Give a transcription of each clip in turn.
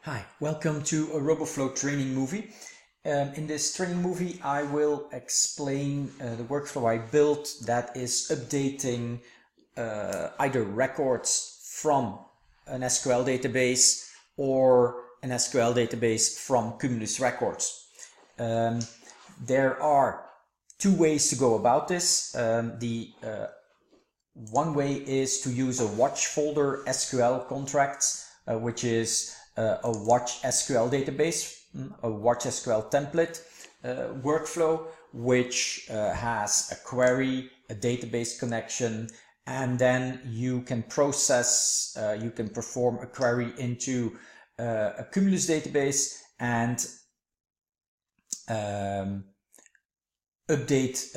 Hi, welcome to a Roboflow training movie. In this training movie, I will explain the workflow I built that is updating either records from an SQL database or an SQL database from Cumulus records. There are two ways to go about this. One way is to use a watch folder SQL contracts, which is a watch SQL database, a watch SQL template workflow, which has a query, a database connection, and then you can process, you can perform a query into a Cumulus database and update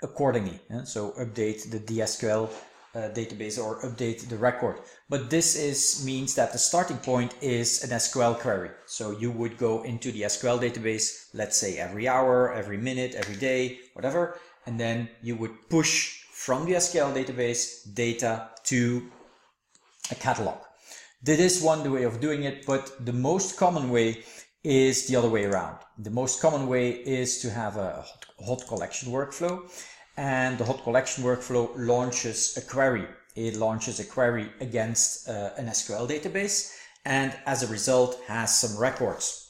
accordingly. So update the SQL database or update the record. But this means that the starting point is an SQL query. So you would go into the SQL database, let's say every hour, every minute, every day, whatever, and then you would push from the SQL database data to a catalog. This is one way of doing it, but the most common way is the other way around. The most common way is to have a hot collection workflow, and the hot collection workflow launches a query. It launches a query against an SQL database, and as a result has some records.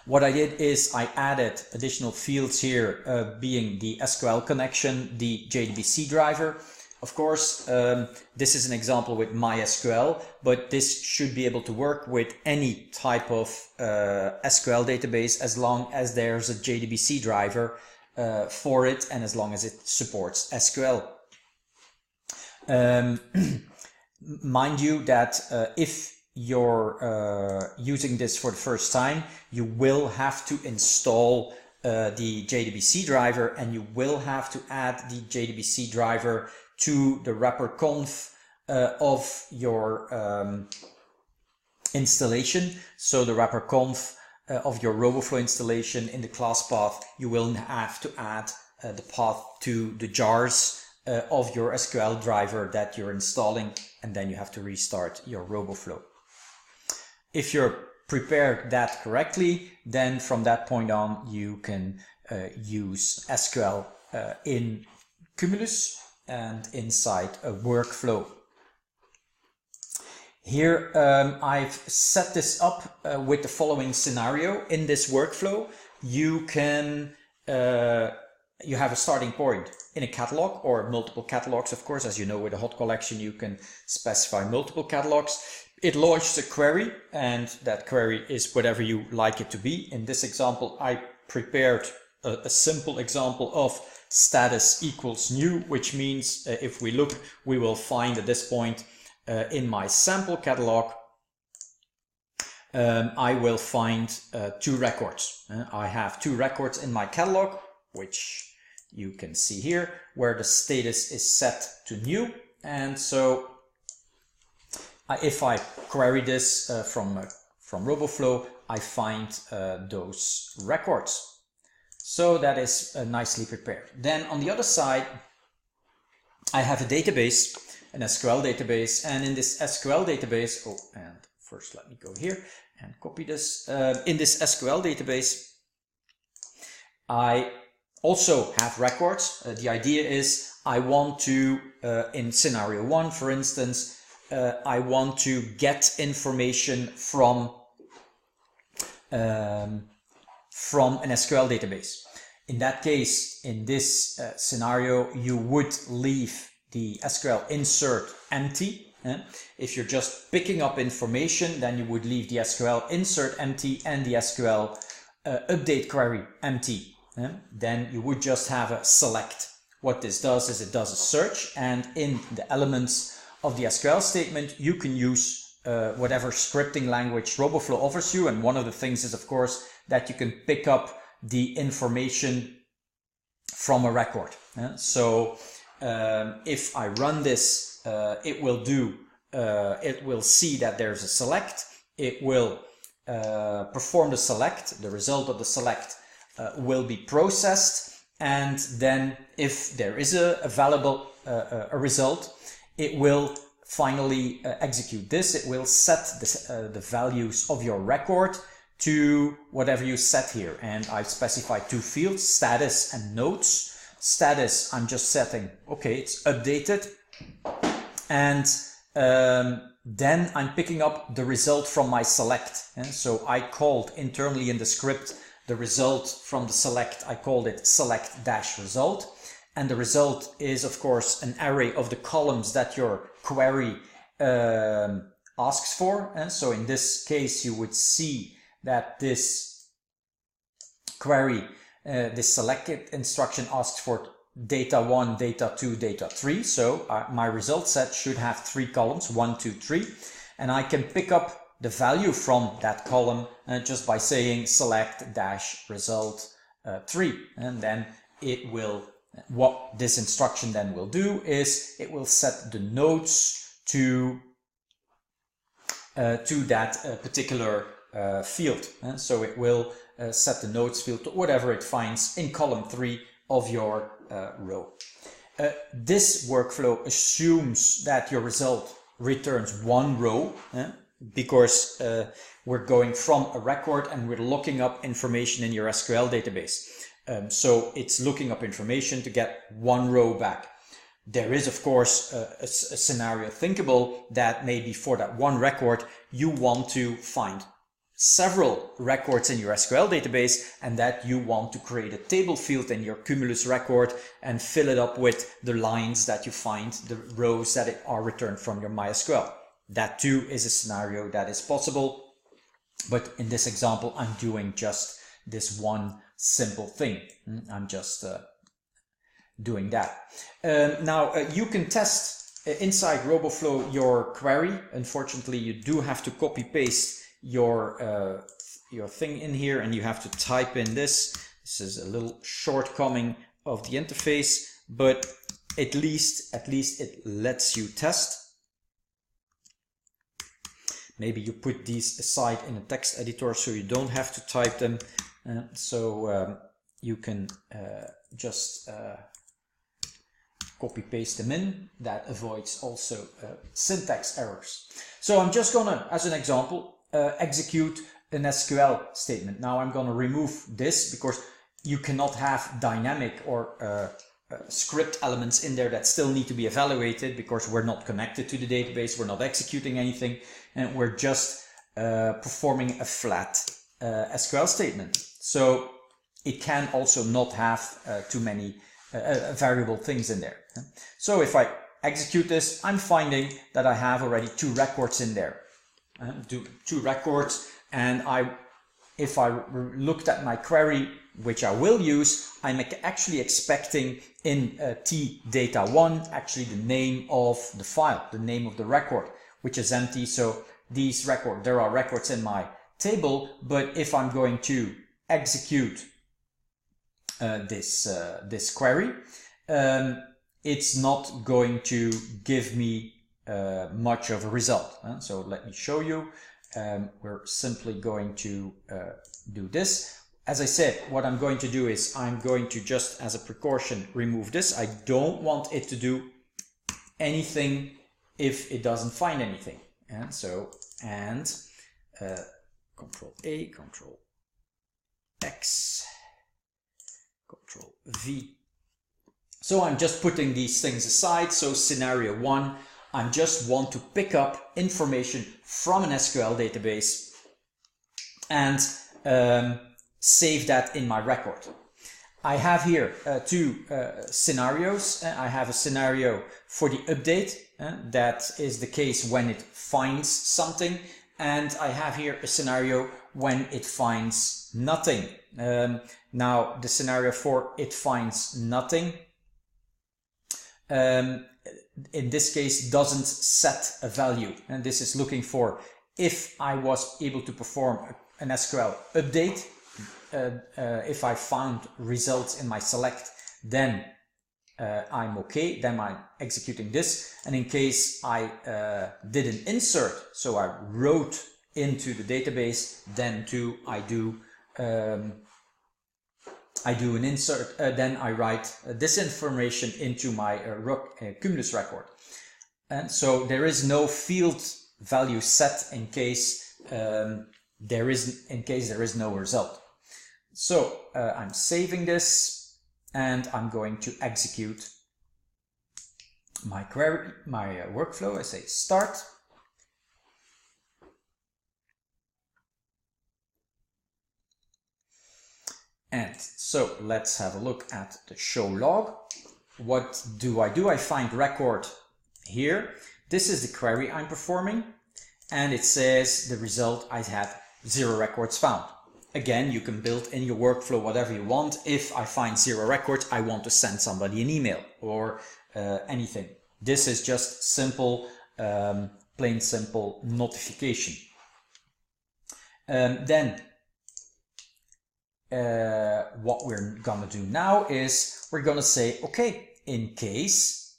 What I did is I added additional fields here, being the SQL connection, the JDBC driver. Of course, this is an example with MySQL, but this should be able to work with any type of SQL database as long as there's a JDBC driver for it and as long as it supports SQL. Mind you that if you're using this for the first time, you will have to install the JDBC driver, and you will have to add the JDBC driver to the wrapper conf of your installation. So the wrapper conf of your Roboflow installation, in the class path, you will have to add the path to the jars of your SQL driver that you're installing, and then you have to restart your Roboflow. If you're prepared that correctly, then from that point on you can use SQL in Cumulus and inside a workflow. Here I've set this up with the following scenario. In this workflow, you can you have a starting point in a catalog or multiple catalogs. Of course, as you know, with a hot collection you can specify multiple catalogs. It launches a query, and that query is whatever you like it to be. In this example, I prepared a simple example of status equals new, which means if we look, we will find at this point in my sample catalog, I will find two records. I have two records in my catalog, which you can see here, where the status is set to new. And so if I query this from Roboflow, I find those records. So that is nicely prepared. Then on the other side, I have a database, an SQL database, and in this SQL database, and first let me go here and copy this. In this SQL database, I also have records. The idea is I want to, in scenario one, for instance, I want to get information from an SQL database. In that case, in this scenario, you would leave the SQL insert empty. If you're just picking up information, then you would leave the SQL insert empty and the SQL update query empty. Then you would just have a select. What this does is it does a search, and in the elements of the SQL statement, you can use whatever scripting language Roboflow offers you. And one of the things is, of course, that you can pick up the information from a record. So if I run this, it will see that there's a select. It will perform the select. The result of the select will be processed, and then if there is a valuable result, it will finally execute this, it will set the values of your record to whatever you set here. And I specified two fields, status and notes. Status, I'm just setting, okay, it's updated. And then I'm picking up the result from my select. And so I called internally in the script the result from the select, I called it select-result. And the result is, of course, an array of the columns that your query asks for. And so in this case, you would see that this query, this selected instruction asks for data 1, data 2, data 3. So my result set should have 3 columns, 1, 2, 3. And I can pick up the value from that column just by saying select-result 3. And then it will, what this instruction then will do is it will set the nodes to that particular field. So it will set the nodes field to whatever it finds in column 3 of your row. This workflow assumes that your result returns one row because we're going from a record and we're looking up information in your SQL database. So it's looking up information to get one row back. There is, of course, a scenario thinkable that maybe for that one record, you want to find several records in your SQL database and that you want to create a table field in your Cumulus record and fill it up with the lines that you find, the rows that are returned from your MySQL. That too is a scenario that is possible. But in this example, I'm doing just this one simple thing. I'm just doing that. Now you can test inside Roboflow your query. Unfortunately, you do have to copy paste your thing in here, and you have to type in this. This is a little shortcoming of the interface, but at least it lets you test. Maybe you put these aside in a text editor so you don't have to type them. So you can just copy paste them in. That avoids also syntax errors. So I'm just gonna, as an example, execute an SQL statement. Now I'm gonna remove this because you cannot have dynamic or script elements in there that still need to be evaluated because we're not connected to the database, we're not executing anything, and we're just performing a flat SQL statement. So it can also not have too many variable things in there. So if I execute this, I'm finding that I have already 2 records in there. 2 records, and if I looked at my query, which I will use, I'm actually expecting in T data 1 actually the name of the file, the name of the record, which is empty. So there are records in my table, but if I'm going to execute this query, it's not going to give me much of a result. So let me show you. We're simply going to do this. As I said, what I'm going to do is I'm going to just, as a precaution, remove this. I don't want it to do anything if it doesn't find anything. And so, Control A, Control X, Control V. So I'm just putting these things aside. So scenario 1, I just want to pick up information from an SQL database and save that in my record. I have here 2 scenarios. I have a scenario for the update. That is the case when it finds something. And I have here a scenario when it finds nothing. Now the scenario for it finds nothing, in this case doesn't set a value. And this is looking for if I was able to perform an SQL update. If I found results in my select, then I'm okay, then I'm executing this. And in case I did an insert, so I wrote into the database, then too I do an insert, then I write this information into my Cumulus record. And so there is no field value set in case there is no result. So I'm saving this and I'm going to execute my query, my workflow. I say start. And so let's have a look at the show log. What do? I find record here. This is the query I'm performing, and it says the result I had 0 records found. Again, you can build in your workflow whatever you want. If I find 0 records, I want to send somebody an email or anything. This is just simple, plain simple notification. Then what we're gonna do now is we're gonna say, okay, in case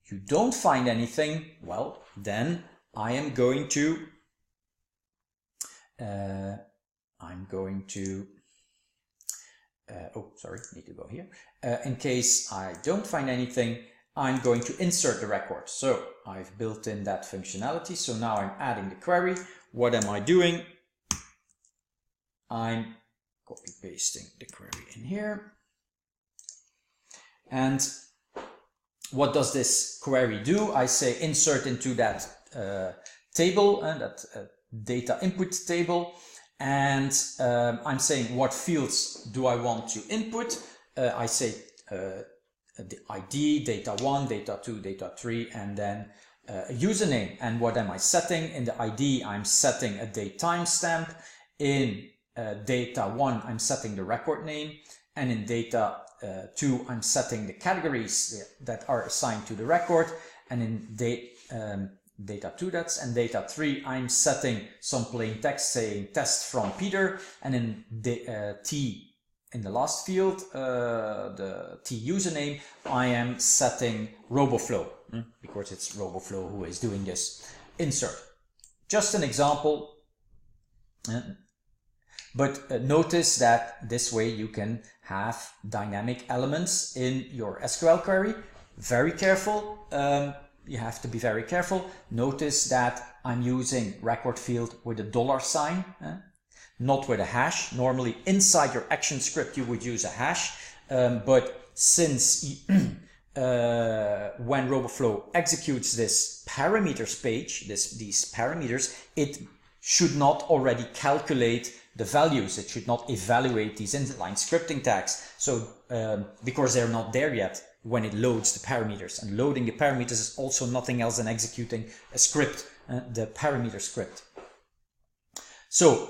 you don't find anything, well, then I am going to oh, sorry, need to go here. In case I don't find anything, I'm going to insert the record. So I've built in that functionality. So now I'm adding the query. What am I doing? I'm copy pasting the query in here. And what does this query do? I say insert into that table and that data input table. And I'm saying what fields do I want to input. I say the ID, data 1, data 2, data 3, and then a username. And what am I setting? In the ID, I'm setting a date timestamp. In data 1, I'm setting the record name. And in data 2, I'm setting the categories that are assigned to the record. And in data 2, and data 3, I'm setting some plain text saying test from Peter. And in the T, in the last field, the T username, I am setting Roboflow, because it's Roboflow who is doing this insert. Just an example, but notice that this way you can have dynamic elements in your SQL query. Very careful, you have to be very careful. Notice that I'm using record field with a $sign. Not with a hash. Normally inside your action script you would use a hash, but since when Roboflow executes this parameters page, these parameters, it should not already calculate the values. It should not evaluate these inline scripting tags. So because they're not there yet when it loads the parameters, and loading the parameters is also nothing else than executing a script, the parameter script. So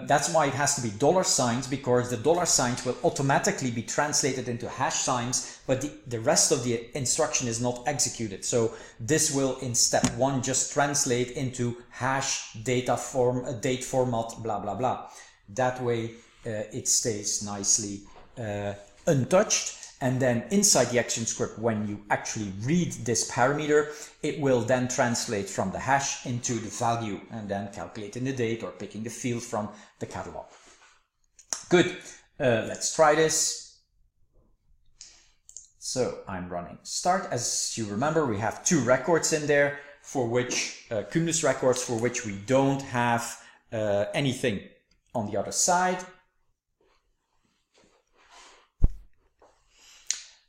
that's why it has to be $signs, because the $signs will automatically be translated into hash signs, but the rest of the instruction is not executed. So this will in step 1 just translate into hash data form, date format, blah, blah, blah. That way it stays nicely untouched. And then inside the action script, when you actually read this parameter, it will then translate from the hash into the value and then calculating the date or picking the field from the catalog. Good. Let's try this. So I'm running start. As you remember, we have 2 records in there for which Cumulus records for which we don't have anything on the other side.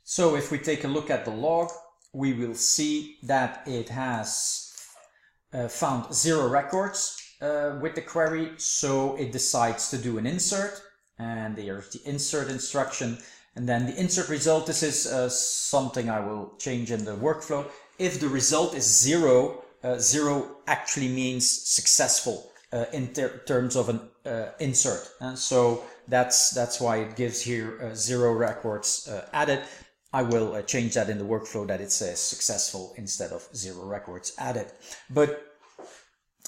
So if we take a look at the log, we will see that it has found 0 records with the query. So it decides to do an insert, and there's the insert instruction. And then the insert result, this is something I will change in the workflow. If the result is 0, 0 actually means successful in terms of an insert. And so that's why it gives here 0 records added. I will change that in the workflow that it says successful instead of 0 records added. But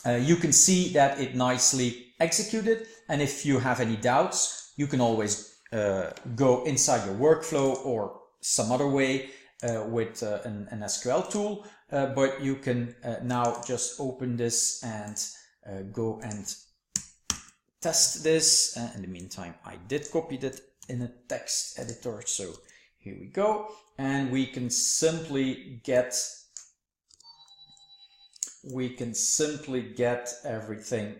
you can see that it nicely executed. And if you have any doubts, you can always go inside your workflow or some other way with an SQL tool. But you can now just open this and go and test this. In the meantime, I did copy that in a text editor. So here we go, and we can simply get we can simply get everything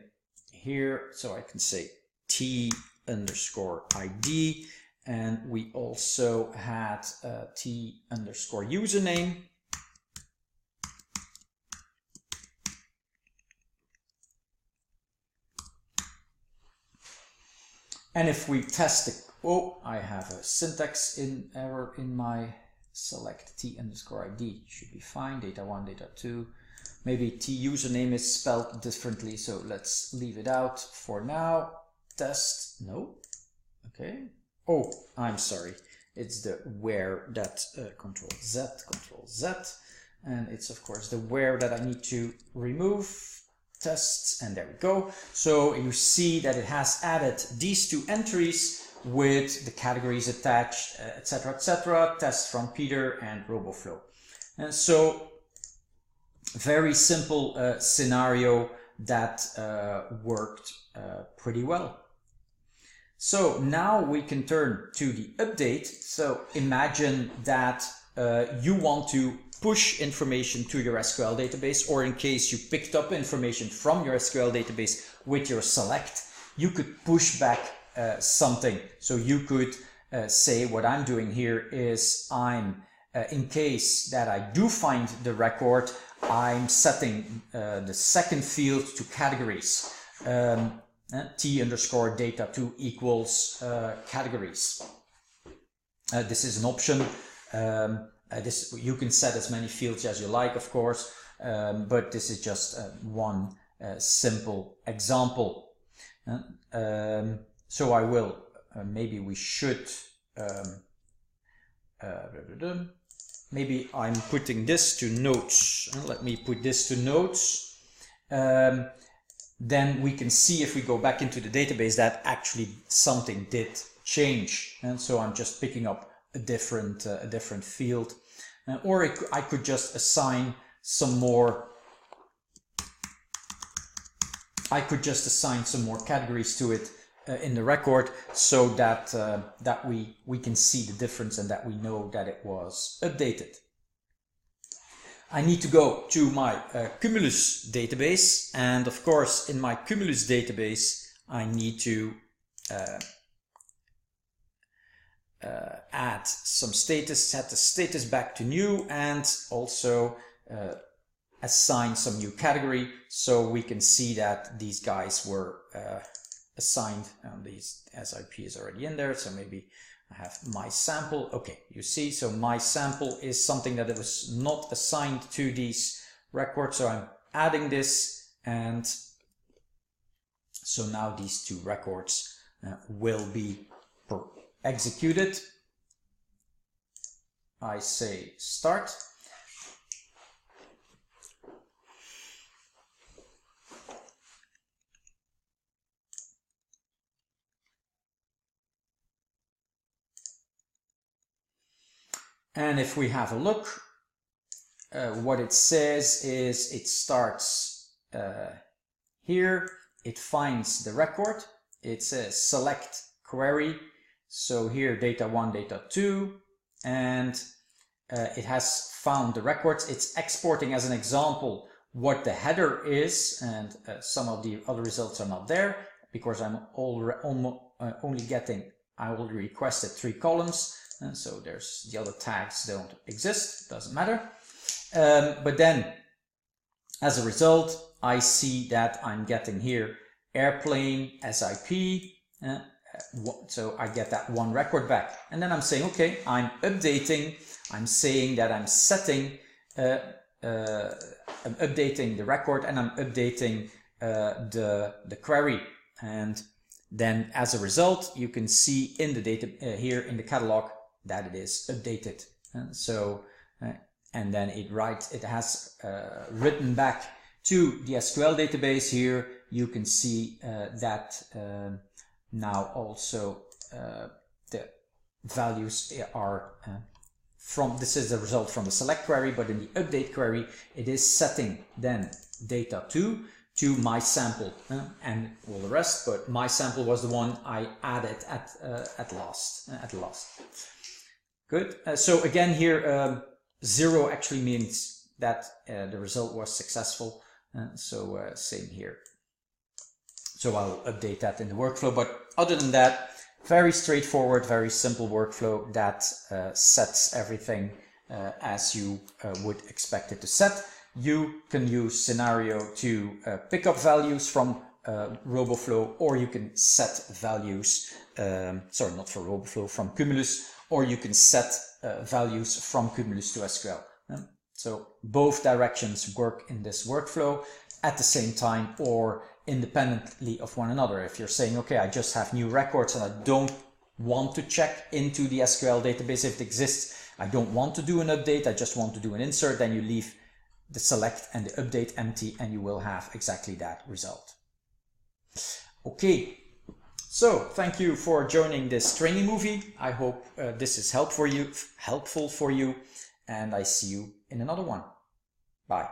here. So I can say T underscore ID, and we also had T underscore username. And if we test it, oh, I have a syntax error in my select T underscore ID. Should be fine. Data 1, data 2. Maybe T username is spelled differently, so let's leave it out for now. Test, no. Okay. Oh, I'm sorry. It's the where that control Z, and it's of course the where that I need to remove. Tests, and there we go. So you see that it has added these two entries with the categories attached, etc., etc. Test from Peter and Roboflow. And so very simple scenario that worked pretty well. So now we can turn to the update. So imagine that you want to push information to your SQL database, or in case you picked up information from your SQL database with your select, you could push back something. So you could say what I'm doing here is I'm, in case that I do find the record, I'm setting the second field to categories. T underscore data 2 equals categories. This is an option. This you can set as many fields as you like, of course, but this is just one simple example. So I will, maybe we should, maybe I'm putting this to notes. Let me put this to notes. Then we can see if we go back into the database that actually something did change. And so I'm just picking up a different field, or I could just assign some more. I could just assign some more categories to it in the record, so that that we can see the difference and that we know that it was updated. I need to go to my Cumulus database, and of course in my Cumulus database I need to add some status, set the status back to new, and also assign some new category, so we can see that these guys were assigned. These SIP is already in there, so maybe I have my sample. Okay, you see, so my sample is something that it was not assigned to these records, so I'm adding this, and so now these two records will be executed. I say start. And if we have a look, what it says is it starts here, it finds the record, it says select query, so here data 1, data 2, and it has found the records. It's exporting as an example what the header is, and some of the other results are not there because I'm only getting, I already requested 3 columns. And so there's the other tags don't exist, doesn't matter. But then as a result, I see that I'm getting here airplane SIP. So I get that one record back. And then I'm saying, okay, I'm updating. I'm saying that I'm setting, I'm updating the record, and I'm updating the query. And then as a result, you can see in the data here in the catalog that it is updated. And so, and then it has written back to the SQL database here. You can see that now also the values are from, this is the result from the select query, but in the update query, it is setting then data 2 to my sample and all the rest, but my sample was the one I added at last. Good. So again here, 0 actually means that the result was successful. Same here. So I'll update that in the workflow, but other than that, very straightforward, very simple workflow that sets everything as you would expect it to set. You can use scenario to pick up values from Roboflow, or you can set values, sorry, not for Roboflow, from Cumulus, or you can set values from Cumulus to SQL. So both directions work in this workflow at the same time or independently of one another. If you're saying, okay, I just have new records and I don't want to check into the SQL database if it exists, I don't want to do an update, I just want to do an insert, then you leave the select and the update empty and you will have exactly that result. Okay, so thank you for joining this training movie. I hope this is helpful for you, and I see you in another one. Bye.